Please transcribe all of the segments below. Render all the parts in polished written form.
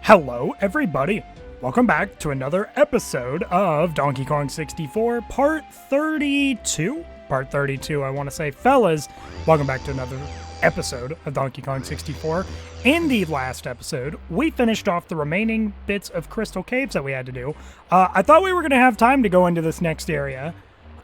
Hello, everybody. Welcome back to another episode of Donkey Kong 64, Part 32. Part 32, I want to say. Fellas, welcome back to another episode of Donkey Kong 64. In the last episode, we finished off the remaining bits of Crystal Caves that we had to do. I thought we were going to have time to go into this next area,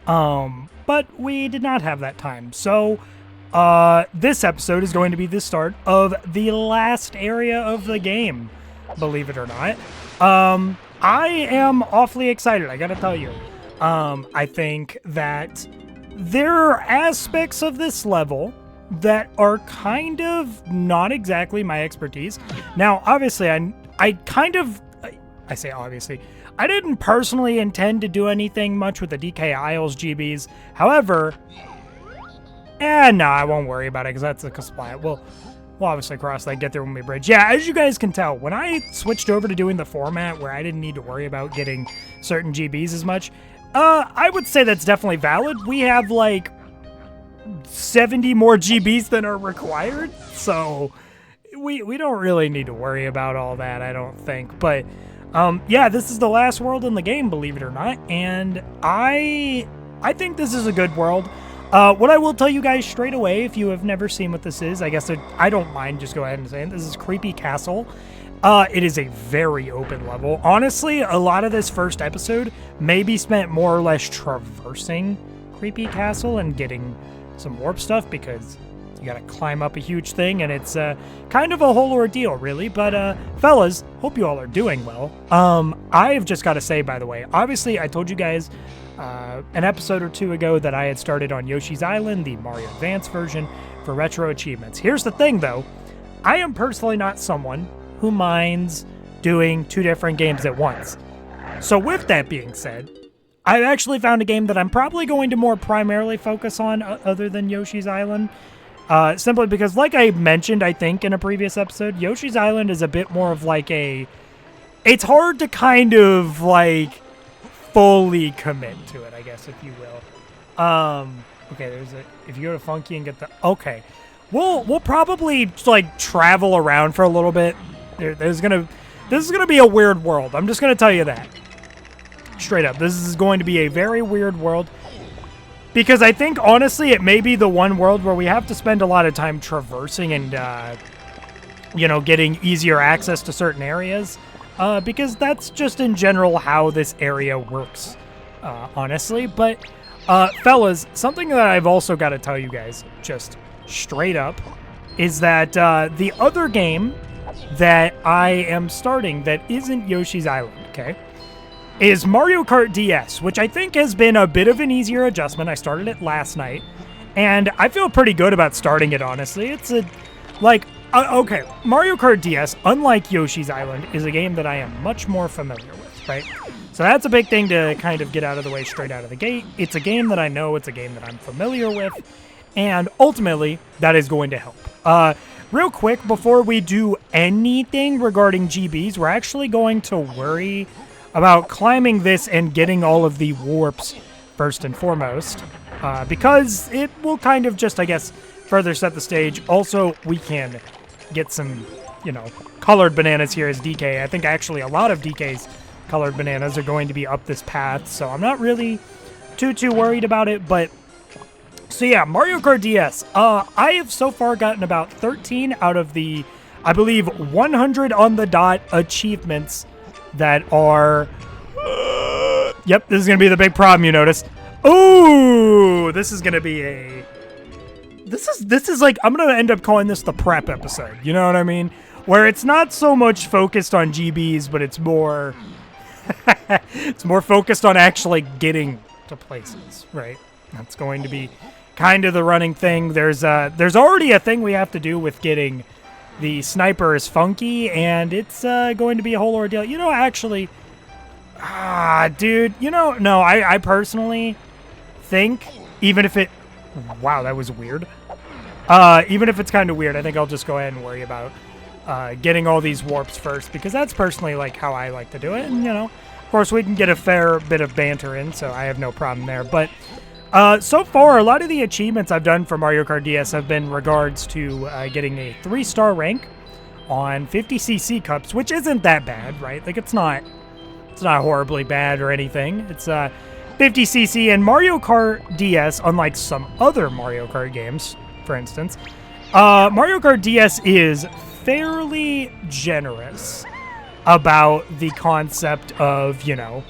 but we did not have that time. So, this episode is going to be the start of the last area of the game. Believe it or not. I am awfully excited, I gotta tell you. I think that there are aspects of this level that are kind of not exactly my expertise. Now, obviously, I say obviously, I didn't personally intend to do anything much with the DK Isles GBs. However, no, I won't worry about it because that's a compliant. We'll obviously cross that, get there when we bridge. Yeah, as you guys can tell, when I switched over to doing the format where I didn't need to worry about getting certain GBs as much, I would say that's definitely valid. We have like 70 more GBs than are required, so we don't really need to worry about all that, I don't think. But yeah, this is the last world in the game, believe it or not, and I think this is a good world. What I will tell you guys straight away, if you have never seen what this is, I guess I don't mind just go ahead and saying this is Creepy Castle. It is a very open level. Honestly, a lot of this first episode may be spent more or less traversing Creepy Castle and getting some warp stuff because you gotta climb up a huge thing and it's kind of a whole ordeal, really. But fellas, hope you all are doing well. I've just got to say, by the way, obviously I told you guys an episode or two ago that I had started on Yoshi's Island, the Mario Advance version, for retro achievements. Here's the thing, though. I am personally not someone who minds doing two different games at once. So with that being said, I've actually found a game that I'm probably going to more primarily focus on other than Yoshi's Island. Simply because, like I mentioned, I think, in a previous episode, Yoshi's Island is a bit more of like it's hard to kind of, like, fully commit to it, I guess, if you will. Okay, if you go to Funky and get the, okay. We'll probably, like, travel around for a little bit. This is gonna be a weird world. I'm just gonna tell you that. Straight up. This is going to be a very weird world. Because I think, honestly, it may be the one world where we have to spend a lot of time traversing and, getting easier access to certain areas. Because that's just in general how this area works, honestly. But, fellas, something that I've also got to tell you guys, just straight up, is that the other game that I am starting that isn't Yoshi's Island, okay, is Mario Kart DS, which I think has been a bit of an easier adjustment. I started it last night, and I feel pretty good about starting it, honestly. It's okay, Mario Kart DS, unlike Yoshi's Island, is a game that I am much more familiar with, right? So that's a big thing to kind of get out of the way straight out of the gate. It's a game that I know, it's a game that I'm familiar with, and ultimately, that is going to help. Real quick, before we do anything regarding GBs, we're actually going to worry about climbing this and getting all of the warps first and foremost, because it will kind of just, I guess, further set the stage. Also, we can get some, colored bananas here as DK. I think actually a lot of DK's colored bananas are going to be up this path, so I'm not really too worried about it. But so yeah, Mario Kart DS. I have so far gotten about 13 out of the, I believe, 100 on the dot achievements that are. Yep, this is gonna be the big problem. You notice? Ooh, this is gonna be a. This is like, I'm gonna end up calling this the prep episode. You know what I mean? Where it's not so much focused on GBs, but it's more. It's more focused on actually getting to places, right? That's going to be kind of the running thing. There's already a thing we have to do with getting the sniper is Funky, and it's going to be a whole ordeal. Actually, dude, no, I personally think, even if it, wow, that was weird. Even if it's kind of weird, I think I'll just go ahead and worry about getting all these warps first, because that's personally like how I like to do it. And, of course, we can get a fair bit of banter in, so I have no problem there. But so far, a lot of the achievements I've done for Mario Kart DS have been regards to getting a 3-star rank on 50cc cups, which isn't that bad, right? Like, it's not horribly bad or anything. It's 50cc, and Mario Kart DS, unlike some other Mario Kart games, for instance, Mario Kart DS is fairly generous about the concept of, you know,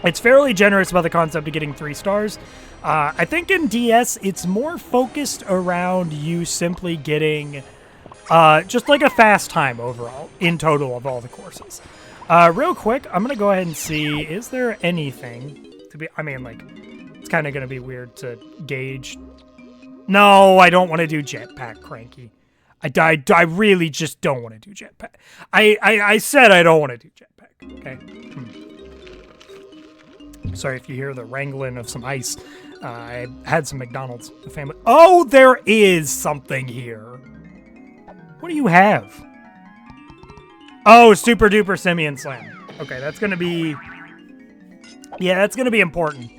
it's fairly generous about the concept of getting 3 stars. I think in DS, it's more focused around you simply getting just like a fast time overall in total of all the courses. Real quick, I'm going to go ahead and see, is there anything to be, I mean, like, it's kind of going to be weird to gauge. No, I don't want to do jetpack, Cranky. I really just don't want to do jetpack. I said I don't want to do jetpack, okay? Sorry if you hear the wrangling of some ice. I had some McDonald's. The family. Oh, there is something here. What do you have? Oh, Super Duper Simeon Slam. Okay, that's going to be... Yeah, that's going to be important.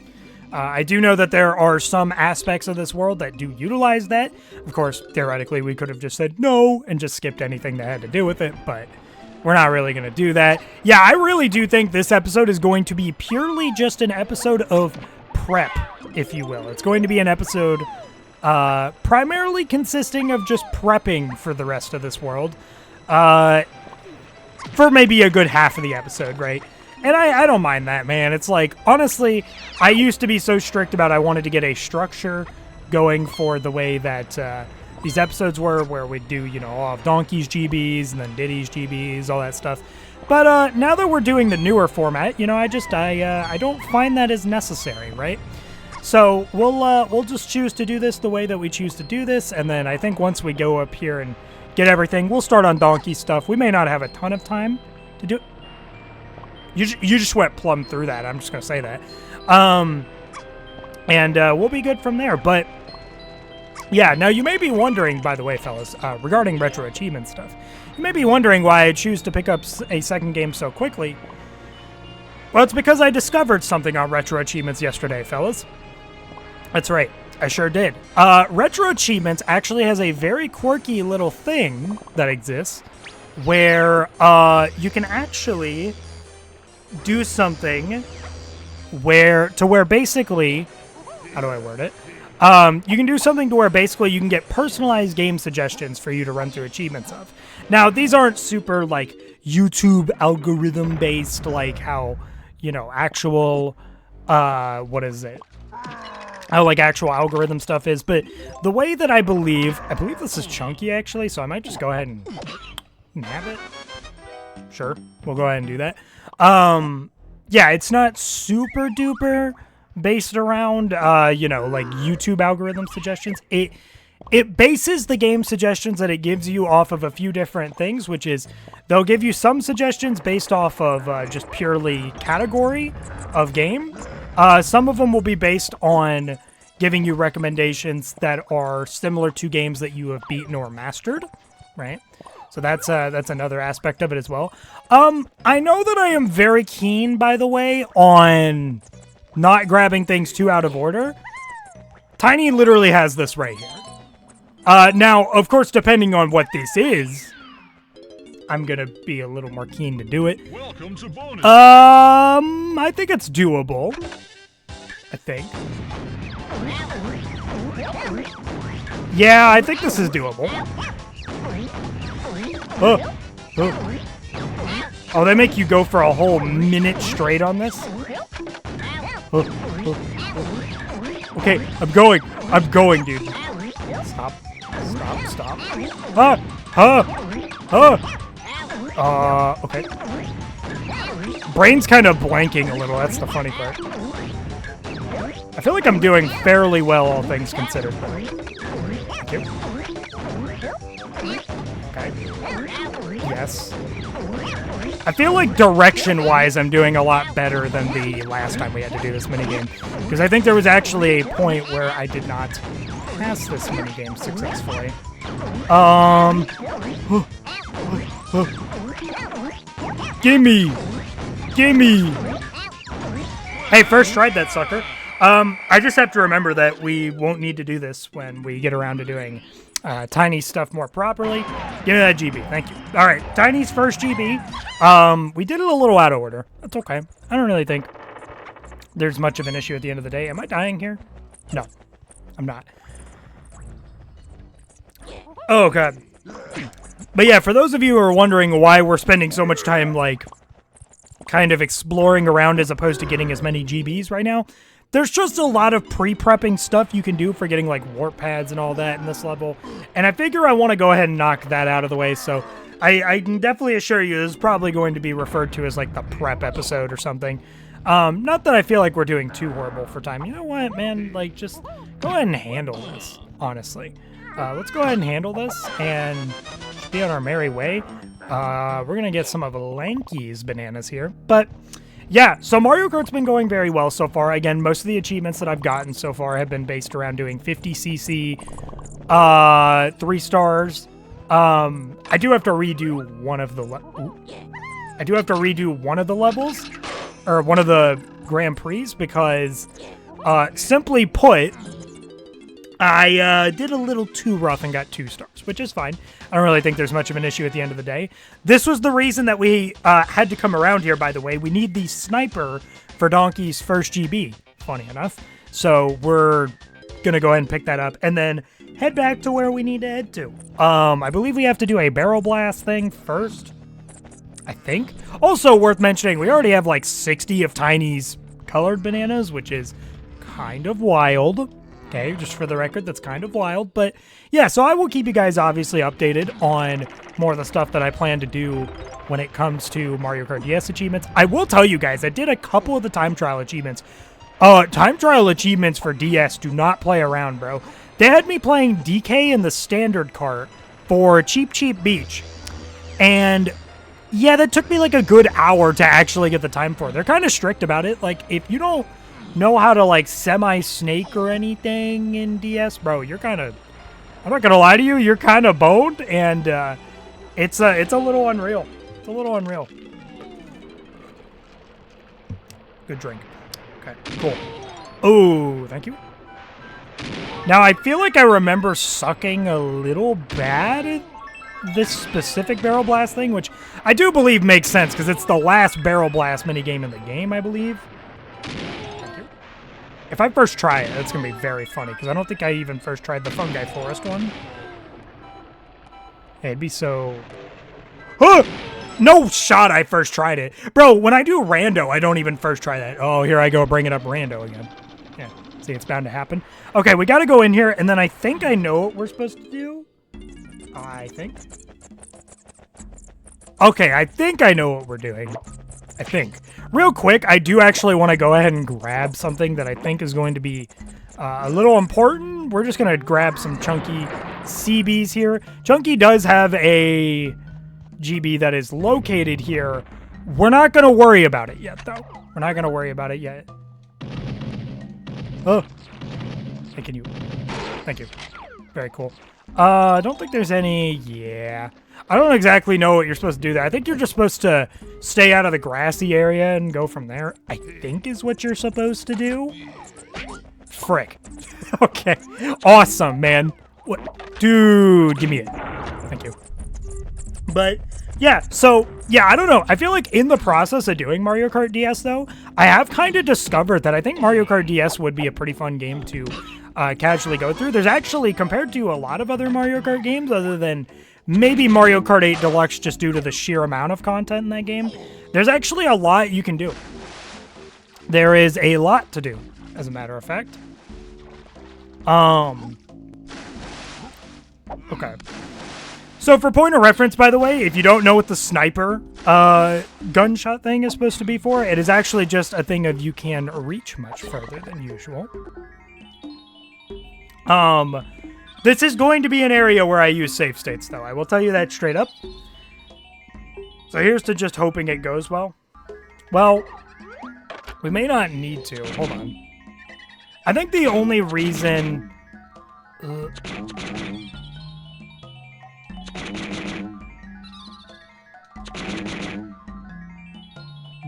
I do know that there are some aspects of this world that do utilize that. Of course, theoretically, we could have just said no and just skipped anything that had to do with it, but we're not really going to do that. Yeah, I really do think this episode is going to be purely just an episode of prep, if you will. It's going to be an episode primarily consisting of just prepping for the rest of this world for maybe a good half of the episode, right? And I don't mind that, man. It's like, honestly, I used to be so strict about I wanted to get a structure going for the way that these episodes were, where we'd do, you know, all of Donkey's GBs and then Diddy's GBs, all that stuff. But now that we're doing the newer format, you know, I don't find that as necessary, right? So we'll just choose to do this the way that we choose to do this, and then I think once we go up here and get everything, we'll start on Donkey stuff. We may not have a ton of time to do it. You just went plumb through that. I'm just going to say that. And we'll be good from there. But, yeah, now you may be wondering, by the way, fellas, regarding retro achievement stuff, you may be wondering why I choose to pick up a second game so quickly. Well, it's because I discovered something on retro achievements yesterday, fellas. That's right. I sure did. Retro achievements actually has a very quirky little thing that exists where you can actually do something where basically, how do I word it? You can do something to where basically you can get personalized game suggestions for you to run through achievements of. Now, these aren't super like YouTube algorithm based, like how, you know, actual, what is it? How like actual algorithm stuff is, but the way that I believe this is chunky actually, so I might just go ahead and nab it. Sure, we'll go ahead and do that. Yeah, it's not super duper based around, you know, like YouTube algorithm suggestions. It bases the game suggestions that it gives you off of a few different things, which is they'll give you some suggestions based off of just purely category of game. Some of them will be based on giving you recommendations that are similar to games that you have beaten or mastered, right? So that's another aspect of it as well. I know that I am very keen, by the way, on not grabbing things too out of order. Tiny literally has this right here. Now, of course, depending on what this is, I'm gonna be a little more keen to do it. Welcome to bonus. I think it's doable. I think. Yeah, I think this is doable. Oh, they make you go for a whole minute straight on this? Okay, I'm going, dude. Stop. Okay. Brain's kind of blanking a little, that's the funny part. I feel like I'm doing fairly well, all things considered. Thank you. Okay. Yes. I feel like direction-wise, I'm doing a lot better than the last time we had to do this minigame. Because I think there was actually a point where I did not pass this minigame successfully. Gimme! Hey, first tried that sucker. I just have to remember that we won't need to do this when we get around to doing Tiny stuff more properly. Give me that GB. Thank you. All right. Tiny's first GB. We did it a little out of order. That's okay. I don't really think there's much of an issue at the end of the day. Am I dying here? No, I'm not. Oh, God. But yeah, for those of you who are wondering why we're spending so much time, like, kind of exploring around as opposed to getting as many GBs right now, there's just a lot of pre-prepping stuff you can do for getting, like, warp pads and all that in this level. And I figure I want to go ahead and knock that out of the way, so I can definitely assure you this is probably going to be referred to as, like, the prep episode or something. Not that I feel like we're doing too horrible for time. You know what, man? Like, just go ahead and handle this, honestly. Let's go ahead and handle this and be on our merry way. We're going to get some of Lanky's bananas here. But, yeah, so Mario Kart's been going very well so far. Again, most of the achievements that I've gotten so far have been based around doing 50cc, 3 stars. I do have to redo one of the levels, or one of the Grand Prix, because, simply put, I did a little too rough and got 2 stars, which is fine. I don't really think there's much of an issue at the end of the day. This was the reason that we had to come around here, by the way. We need the sniper for Donkey's first GB, funny enough. So we're going to go ahead and pick that up and then head back to where we need to head to. I believe we have to do a barrel blast thing first, I think. Also worth mentioning, we already have like 60 of Tiny's colored bananas, which is kind of wild. Okay, just for the record, that's kind of wild. But yeah, so I will keep you guys obviously updated on more of the stuff that I plan to do when it comes to Mario Kart DS achievements. I will tell you guys, I did a couple of the time trial achievements. Time trial achievements for DS do not play around, bro. They had me playing DK in the standard cart for Cheap Cheap Beach. And yeah, that took me like a good hour to actually get the time for it. They're kind of strict about it. Like, if you don't know how to, like, semi-snake or anything in DS, bro, you're kind of, I'm not going to lie to you, you're kind of boned, and it's a little unreal. It's a little unreal. Good drink. Okay, cool. Oh, thank you. Now, I feel like I remember sucking a little bad at this specific barrel blast thing, which I do believe makes sense, because it's the last barrel blast minigame in the game, I believe. If I first try it, it's going to be very funny, because I don't think I even first tried the Fungi Forest one. Hey, it'd be so... Huh! No shot I first tried it. Bro, when I do rando, I don't even first try that. Oh, here I go bringing up rando again. Yeah, see, it's bound to happen. Okay, we got to go in here, and then I think I know what we're supposed to do. I think. Okay, I think I know what we're doing. I think. Real quick, I do actually want to go ahead and grab something that I think is going to be a little important. We're just going to grab some Chunky CBs here. Chunky does have a GB that is located here. We're not going to worry about it yet, though. We're not going to worry about it yet. Oh. Hey, can you... Thank you. Very cool. I don't think there's any... Yeah. I don't exactly know what you're supposed to do there. I think you're just supposed to stay out of the grassy area and go from there, I think is what you're supposed to do. Frick. Okay. Awesome, man. What? Dude, give me it. Thank you. But, yeah, so, yeah, I don't know. I feel like in the process of doing Mario Kart DS, though, I have kind of discovered that I think Mario Kart DS would be a pretty fun game to casually go through. There's actually, compared to a lot of other Mario Kart games, other than maybe Mario Kart 8 Deluxe just due to the sheer amount of content in that game, there's actually a lot you can do. There is a lot to do, as a matter of fact. Okay. So for point of reference, by the way, if you don't know what the sniper gunshot thing is supposed to be for, it is actually just a thing of you can reach much further than usual. This is going to be an area where I use save states, though. I will tell you that straight up. So here's to just hoping it goes well. Well, we may not need to. Hold on. I think the only reason...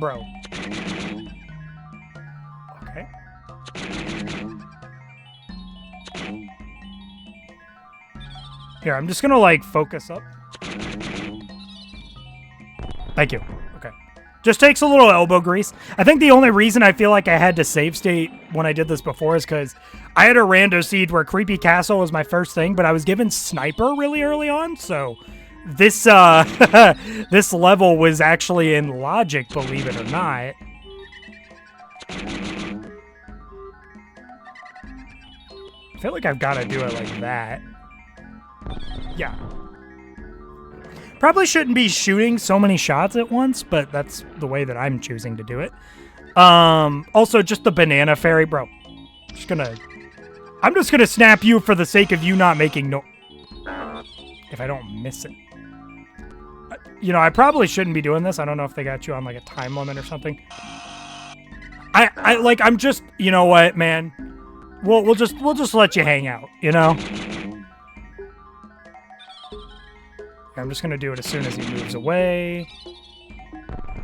Bro. Okay. Here, I'm just gonna, like, focus up. Thank you. Okay. Just takes a little elbow grease. I think the only reason I feel like I had to save state when I did this before is because I had a rando seed where Creepy Castle was my first thing, but I was given Sniper really early on, so this this level was actually in logic, believe it or not. I feel like I've got to do it like that. Yeah. Probably shouldn't be shooting so many shots at once, but that's the way that I'm choosing to do it. Also, just the banana fairy, bro. I'm just gonna snap you for the sake of you not making no... If I don't miss it. You know, I probably shouldn't be doing this. I don't know if they got you on like a time limit or something. I'm just, you know what, man? We'll just let you hang out, you know? I'm just gonna do it as soon as he moves away.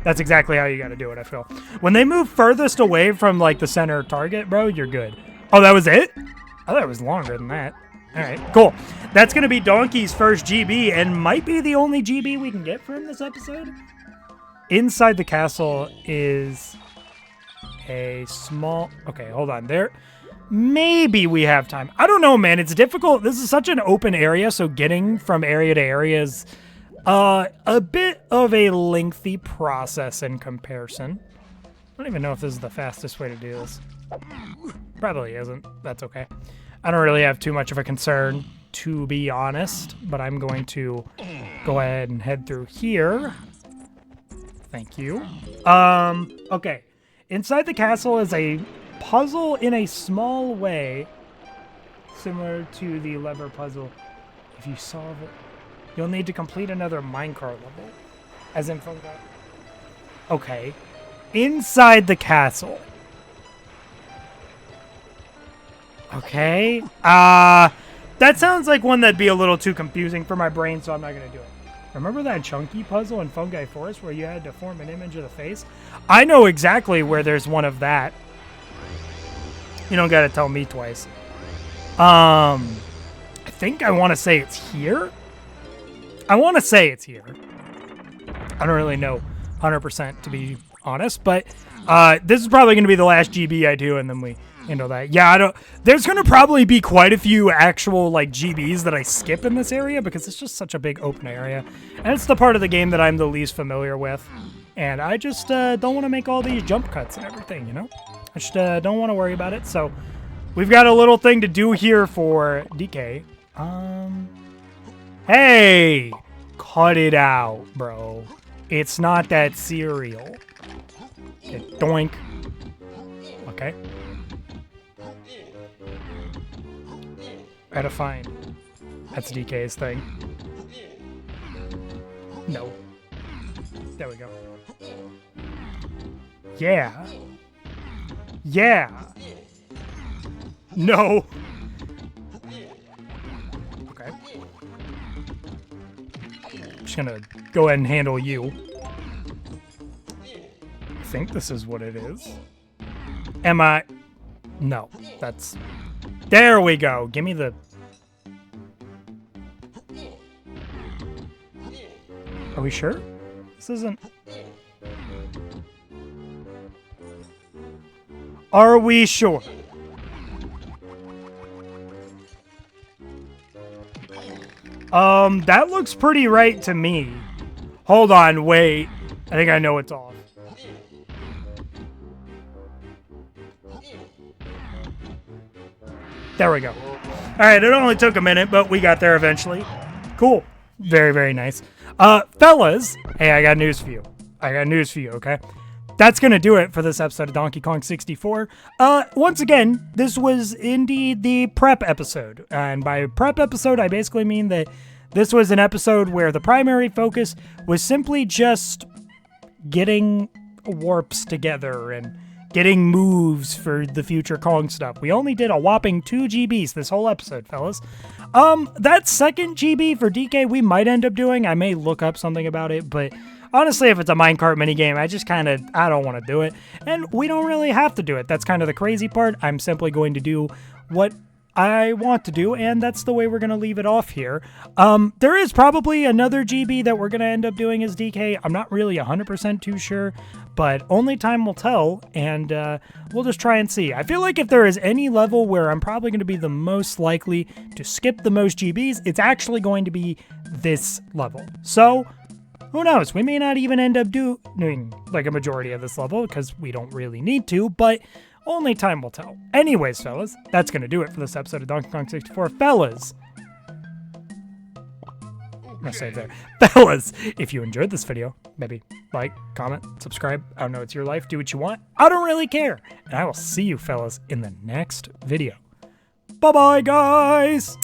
That's exactly how you gotta do it, I feel. When they move furthest away from like the center target, bro, you're good. Oh, that was it? I thought it was longer than that. All right, cool. That's gonna be Donkey's first GB and might be the only GB we can get from this episode. Inside the castle is a small... Okay, hold on. There... Maybe we have time. I don't know, man. It's difficult. This is such an open area, so getting from area to area is a bit of a lengthy process in comparison. I don't even know if this is the fastest way to do this. Probably isn't. That's okay. I don't really have too much of a concern, to be honest, but I'm going to go ahead and head through here. Thank you. Okay. Inside the castle is a puzzle in a small way, similar to the lever puzzle. If you solve it, you'll need to complete another minecart level. As in from that. Okay. Inside the castle. Okay. That sounds like one that'd be a little too confusing for my brain, so I'm not gonna do it. Remember that chunky puzzle in Fungi Forest where you had to form an image of the face? I know exactly where there's one of that. You don't gotta tell me twice. I think I want to say it's here. I want to say it's here. I don't really know 100% to be honest, but this is probably going to be the last GB I do, and then we handle that. Yeah, I don't... There's going to probably be quite a few actual, like, GBs that I skip in this area because it's just such a big open area. And it's the part of the game that I'm the least familiar with. And I just don't want to make all these jump cuts and everything, you know? I just don't want to worry about it. So we've got a little thing to do here for DK. Hey! Cut it out, bro. It's not that cereal. Okay, doink. Okay. Gotta find. That's DK's thing. No. There we go. Yeah. Yeah. No. Okay. I'm just gonna go ahead and handle you. I think this is what it is. Am I? No. That's... There we go. Give me the... Are we sure? This isn't... Are we sure? That looks pretty right to me. Hold on, wait. I think I know what's off. There we go. All right, it only took a minute, but we got there eventually. Cool. Very, very nice. Fellas, hey, I got news for you. Okay? That's going to do it for this episode of Donkey Kong 64. Once again, this was indeed the prep episode. And by prep episode, I basically mean that this was an episode where the primary focus was simply just getting warps together and getting moves for the future Kong stuff. We only did a whopping 2 GBs this whole episode, fellas. That second GB for DK we might end up doing. I may look up something about it, but honestly, if it's a minecart minigame, I don't want to do it. And we don't really have to do it. That's kind of the crazy part. I'm simply going to do what I want to do, and that's the way we're going to leave it off here. There is probably another GB that we're going to end up doing as DK. I'm not really 100% too sure, but only time will tell, and we'll just try and see. I feel like if there is any level where I'm probably going to be the most likely to skip the most GBs, it's actually going to be this level. So, who knows? We may not even end up doing like a majority of this level because we don't really need to, but only time will tell. Anyways, fellas, that's going to do it for this episode of Donkey Kong 64. Fellas, I'm going to say it there. Fellas, if you enjoyed this video, maybe like, comment, subscribe. I don't know, it's your life. Do what you want. I don't really care. And I will see you fellas in the next video. Bye-bye, guys!